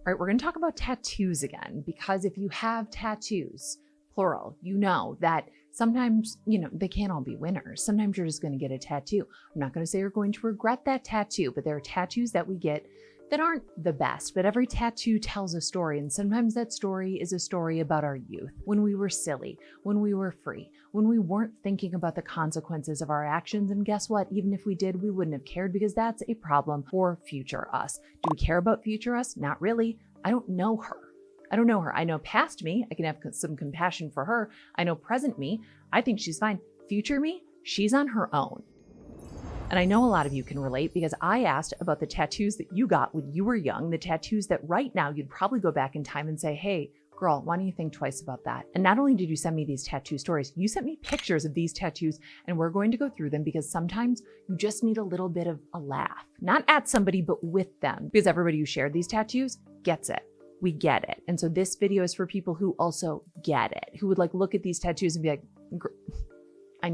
All right, we're going to talk about tattoos again, because if you have tattoos, plural, you know that sometimes, they can't all be winners. Sometimes you're just going to get a tattoo. I'm not going to say you're going to regret that tattoo, but there are tattoos that we get that aren't the best, but every tattoo tells a story. And sometimes that story is a story about our youth, when we were silly, when we were free, when we weren't thinking about the consequences of our actions. And guess what? Even if we did, we wouldn't have cared, because that's a problem for future us. Do we care about future us? Not really. I don't know her. I know past me. I can have some compassion for her. I know present me. I think she's fine. Future me, she's on her own. And I know a lot of you can relate, because I asked about the tattoos that you got when you were young, the tattoos that right now you'd probably go back in time and say, hey, girl, why don't you think twice about that? And not only did you send me these tattoo stories, you sent me pictures of these tattoos, and we're going to go through them, because sometimes you just need a little bit of a laugh, not at somebody, but with them, because everybody who shared these tattoos gets it. We get it. And so this video is for people who also get it, who would look at these tattoos and be like, I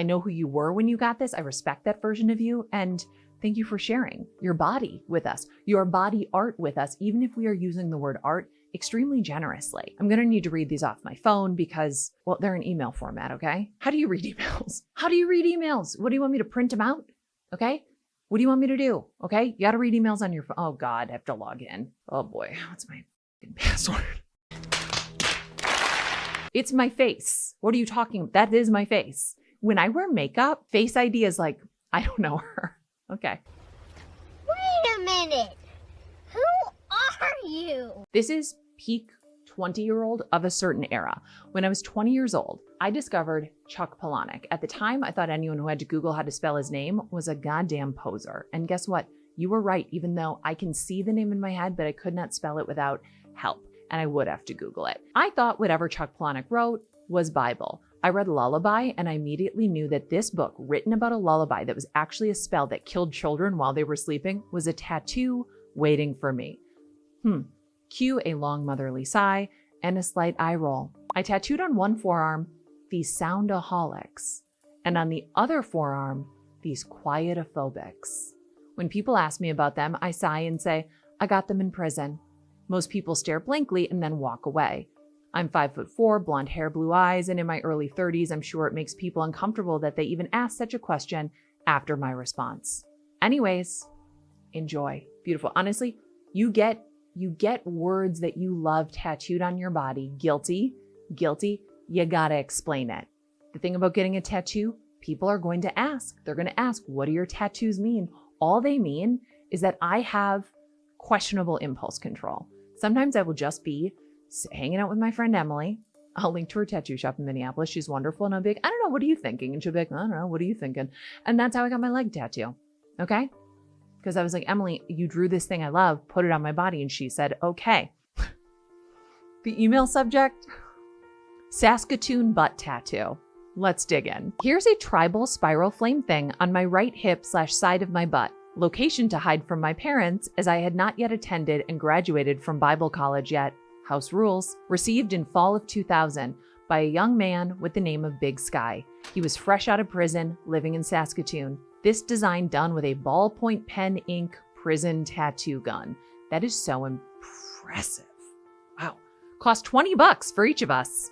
know who you were when you got this. I respect that version of you. And thank you for sharing your body with us, your body art with us, even if we are using the word art extremely generously. I'm going to need to read these off my phone because, well, they're in email format, okay? How do you read emails? How do you read emails? What do you want me to print them out? Okay? What do you want me to do? Okay? You got to read emails on your phone. Oh God, I have to log in. Oh boy, what's my password? It's my face. What are you talking about? That is my face. When I wear makeup, Face ID is like, I don't know her. Okay. Wait a minute. Who are you? This is peak 20-year-old of a certain era. When I was 20 years old, I discovered Chuck Palahniuk. At the time, I thought anyone who had to Google how to spell his name was a goddamn poser. And guess what? You were right, even though I can see the name in my head, but I could not spell it without help. And I would have to Google it. I thought whatever Chuck Palahniuk wrote was Bible. I read Lullaby, and I immediately knew that this book, written about a lullaby that was actually a spell that killed children while they were sleeping, was a tattoo waiting for me. Cue a long motherly sigh and a slight eye roll. I tattooed on one forearm these soundaholics, and on the other forearm, these quietophobics. When people ask me about them, I sigh and say, I got them in prison. Most people stare blankly and then walk away. I'm 5'4", blonde hair, blue eyes, and in my early 30s, I'm sure it makes people uncomfortable that they even ask such a question after my response. Anyways, enjoy. Beautiful. Honestly, you get words that you love tattooed on your body. Guilty, you gotta explain it. The thing about getting a tattoo, people are going to ask. They're going to ask, what do your tattoos mean? All they mean is that I have questionable impulse control. Sometimes I will just be hanging out with my friend Emily. I'll link to her tattoo shop in Minneapolis. She's wonderful. And I'll be like, I don't know, what are you thinking? And she'll be like, I don't know, what are you thinking? And that's how I got my leg tattoo. Okay? Because I was like, Emily, you drew this thing I love, put it on my body. And she said, okay. The email subject, Saskatoon butt tattoo. Let's dig in. Here's a tribal spiral flame thing on my right hip/side of my butt. Location to hide from my parents, as I had not yet attended and graduated from Bible college yet. House rules. Received in fall of 2000 by a young man with the name of Big Sky. He was fresh out of prison, living in Saskatoon. This design done with a ballpoint pen ink prison tattoo gun. That is so impressive. Wow. Cost $20 for each of us.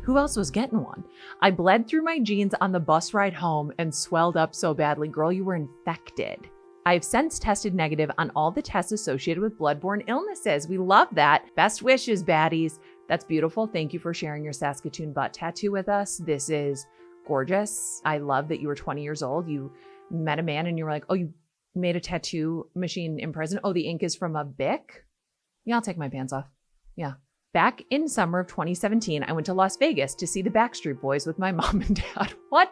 Who else was getting one? I bled through my jeans on the bus ride home and swelled up so badly. Girl, you were infected. I have since tested negative on all the tests associated with bloodborne illnesses. We love that. Best wishes, baddies. That's beautiful. Thank you for sharing your Saskatoon butt tattoo with us. This is gorgeous. I love that you were 20 years old. You met a man and you were like, oh, you made a tattoo machine in prison. Oh, the ink is from a Bic? Yeah, I'll take my pants off. Yeah. Back in summer of 2017, I went to Las Vegas to see the Backstreet Boys with my mom and dad. What?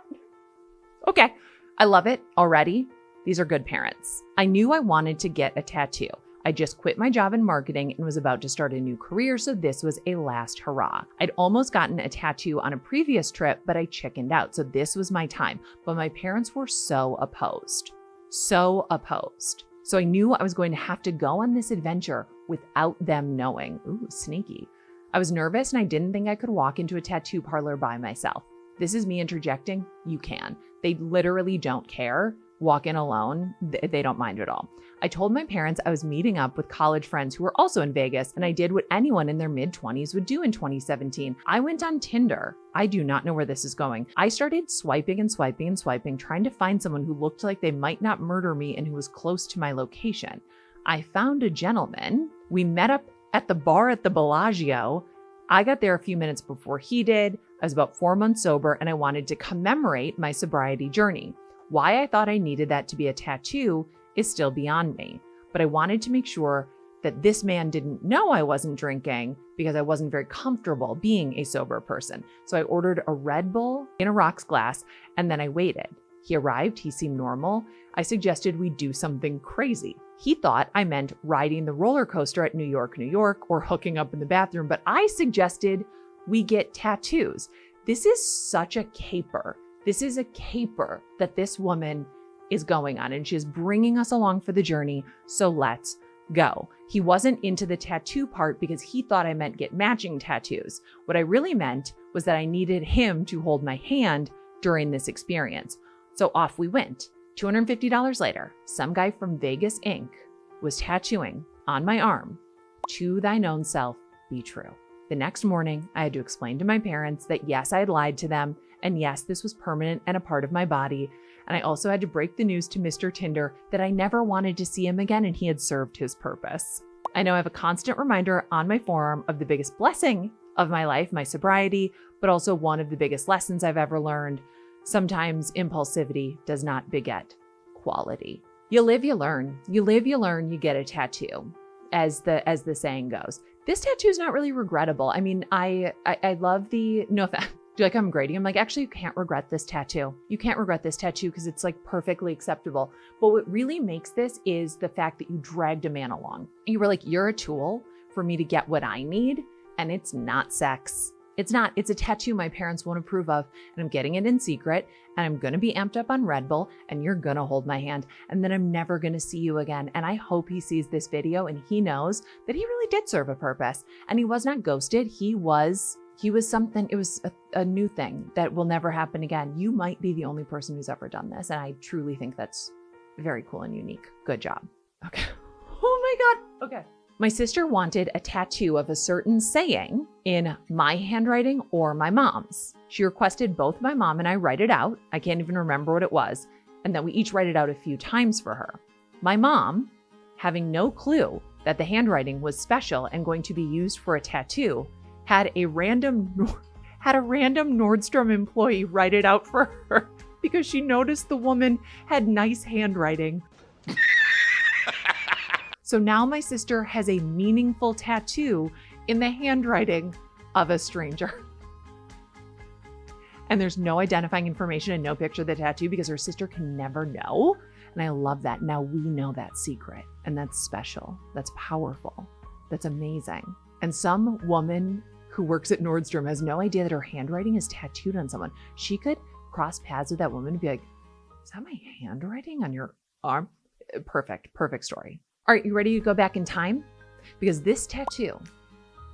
Okay. I love it already. These are good parents. I knew I wanted to get a tattoo. I just quit my job in marketing and was about to start a new career, so this was a last hurrah. I'd almost gotten a tattoo on a previous trip, but I chickened out, so this was my time. But my parents were so opposed. So I knew I was going to have to go on this adventure without them knowing. Ooh, sneaky. I was nervous and I didn't think I could walk into a tattoo parlor by myself. This is me interjecting. You can. They literally don't care. walk in alone, they don't mind at all. I told my parents I was meeting up with college friends who were also in Vegas, and I did what anyone in their mid-20s would do in 2017. I went on Tinder. I do not know where this is going. I started swiping and swiping and swiping, trying to find someone who looked like they might not murder me and who was close to my location. I found a gentleman. We met up at the bar at the Bellagio. I got there a few minutes before he did. I was about 4 months sober, and I wanted to commemorate my sobriety journey. Why I thought I needed that to be a tattoo is still beyond me, but I wanted to make sure that this man didn't know I wasn't drinking because I wasn't very comfortable being a sober person. So I ordered a Red Bull in a rocks glass, and then I waited. He arrived, he seemed normal. I suggested we do something crazy. He thought I meant riding the roller coaster at New York, or hooking up in the bathroom, but I suggested we get tattoos. This is such a caper. This is a caper that this woman is going on, and she's bringing us along for the journey, so let's go. He wasn't into the tattoo part because he thought I meant get matching tattoos. What I really meant was that I needed him to hold my hand during this experience. So off we went. $250 later, some guy from Vegas Inc. was tattooing on my arm, "To thine own self be true." The next morning, I had to explain to my parents that yes, I had lied to them, and yes, this was permanent and a part of my body. And I also had to break the news to Mr. Tinder that I never wanted to see him again and he had served his purpose. I know I have a constant reminder on my forearm of the biggest blessing of my life, my sobriety, but also one of the biggest lessons I've ever learned. Sometimes impulsivity does not beget quality. You live, you learn. You live, you learn, you get a tattoo, as the saying goes. This tattoo is not really regrettable. I mean, I love the, no offense. Do you like how I'm grading? I'm like, actually, you can't regret this tattoo. You can't regret this tattoo because it's like perfectly acceptable. But what really makes this is the fact that you dragged a man along. You were like, you're a tool for me to get what I need. And it's not sex. It's not. It's a tattoo my parents won't approve of. And I'm getting it in secret. And I'm going to be amped up on Red Bull. And you're going to hold my hand. And then I'm never going to see you again. And I hope he sees this video and he knows that he really did serve a purpose. And he was not ghosted. He was something, it was a new thing that will never happen again. You might be the only person who's ever done this. And I truly think that's very cool and unique. Good job. Okay. Oh my God. Okay. My sister wanted a tattoo of a certain saying in my handwriting or my mom's. She requested both my mom and I write it out. I can't even remember what it was. And that we each write it out a few times for her. My mom, having no clue that the handwriting was special and going to be used for a tattoo, had a random Nordstrom employee write it out for her because she noticed the woman had nice handwriting. So now my sister has a meaningful tattoo in the handwriting of a stranger. And there's no identifying information and no picture of the tattoo because her sister can never know. And I love that. Now we know that secret, and that's special. That's powerful. That's amazing. And some woman who works at Nordstrom has no idea that her handwriting is tattooed on someone. She could cross paths with that woman and be like, is that my handwriting on your arm? Perfect story. All right, you ready to go back in time? Because this tattoo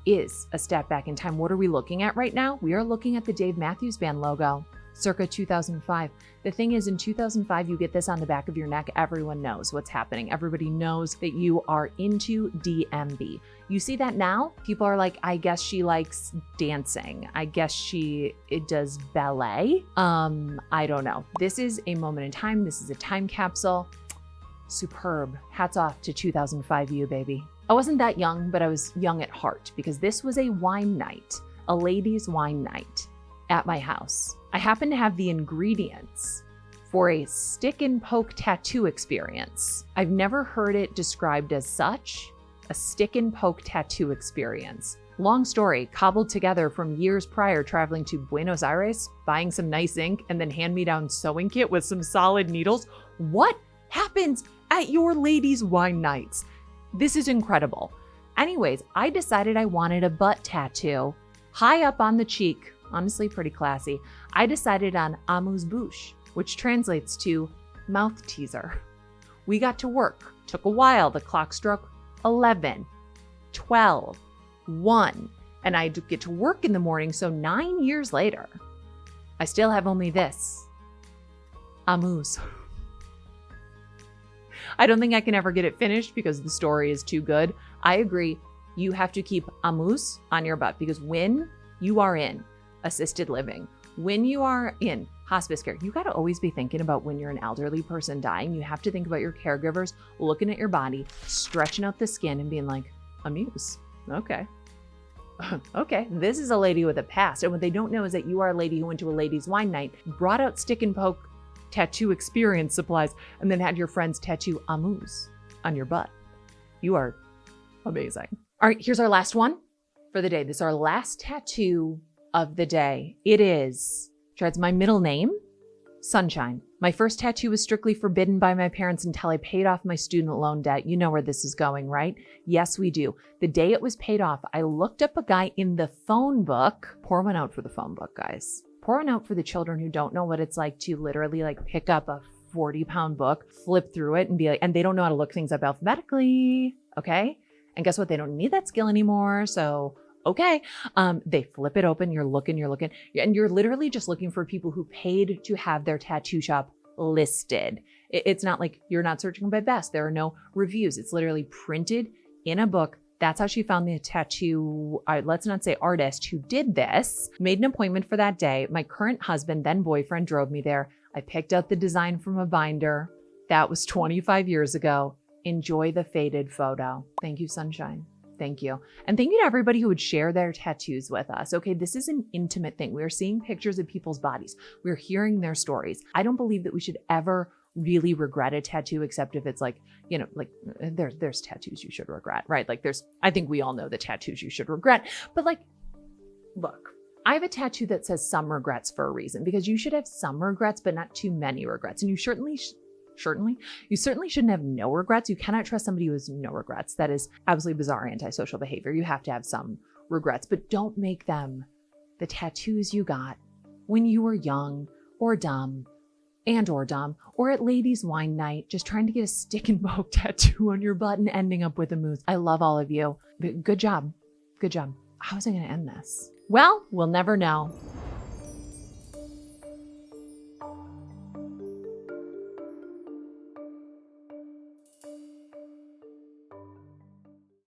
is a step back in time. What are we looking at right now? We are looking at the Dave Matthews Band logo, circa 2005. The thing is, in 2005, you get this on the back of your neck. Everyone knows what's happening. Everybody knows that you are into DMB. You see that now? People are like, I guess she likes dancing. I guess it does ballet. I don't know. This is a moment in time. This is a time capsule. Superb. Hats off to 2005 you, baby. I wasn't that young, but I was young at heart because this was a wine night, a ladies' wine night at my house. I happened to have the ingredients for a stick and poke tattoo experience. I've never heard it described as such, a stick and poke tattoo experience. Long story, cobbled together from years prior traveling to Buenos Aires, buying some nice ink, and then hand-me-down sewing kit with some solid needles. What happens at your ladies' wine nights? This is incredible. Anyways, I decided I wanted a butt tattoo high up on the cheek. Honestly, pretty classy. I decided on amuse-bouche, which translates to mouth teaser. We got to work. Took a while. The clock struck 11, 12, 1, and I get to work in the morning. So 9 years later, I still have only this amuse. I don't think I can ever get it finished because the story is too good. I agree. You have to keep a moose on your butt because when you are in assisted living, when you are in hospice care, you got to always be thinking about when you're an elderly person dying. You have to think about your caregivers looking at your body, stretching out the skin and being like, a muse. Okay. Okay, this is a lady with a past. And what they don't know is that you are a lady who went to a ladies' wine night, brought out stick and poke tattoo experience supplies, and then had your friends tattoo a moose on your butt. You are amazing. All right, here's our last one for the day. This is our last tattoo of the day. It is, it's my middle name, Sunshine. My first tattoo was strictly forbidden by my parents until I paid off my student loan debt. You know where this is going, right? Yes, we do. The day it was paid off, I looked up a guy in the phone book. Pour one out for the phone book, guys. Pour one out for the children who don't know what it's like to literally like pick up a 40-pound book, flip through it and be like, and they don't know how to look things up alphabetically. Okay. And guess what? They don't need that skill anymore. So okay. They flip it open. You're looking, and you're literally just looking for people who paid to have their tattoo shop listed. It's not like you're not searching by best. There are no reviews. It's literally printed in a book. That's how she found the tattoo, let's not say artist who did this. Made an appointment for that day. My current husband, then boyfriend, drove me there. I picked out the design from a binder. That was 25 years ago. Enjoy the faded photo. Thank you, Sunshine. Thank you. And thank you to everybody who would share their tattoos with us. Okay, this is an intimate thing. We are seeing pictures of people's bodies. We're hearing their stories. I don't believe that we should ever really regret a tattoo, except if it's like, you know, like there's tattoos you should regret, right? Like I think we all know the tattoos you should regret, but like, look, I have a tattoo that says some regrets for a reason, because you should have some regrets, but not too many regrets. And you certainly shouldn't have no regrets. You cannot trust somebody who has no regrets. That is absolutely bizarre antisocial behavior. You have to have some regrets, but don't make them the tattoos you got when you were young or dumb or at ladies' wine night, just trying to get a stick and poke tattoo on your butt and ending up with a moose. I love all of you. Good job. Good job. How was I going to end this? Well, we'll never know.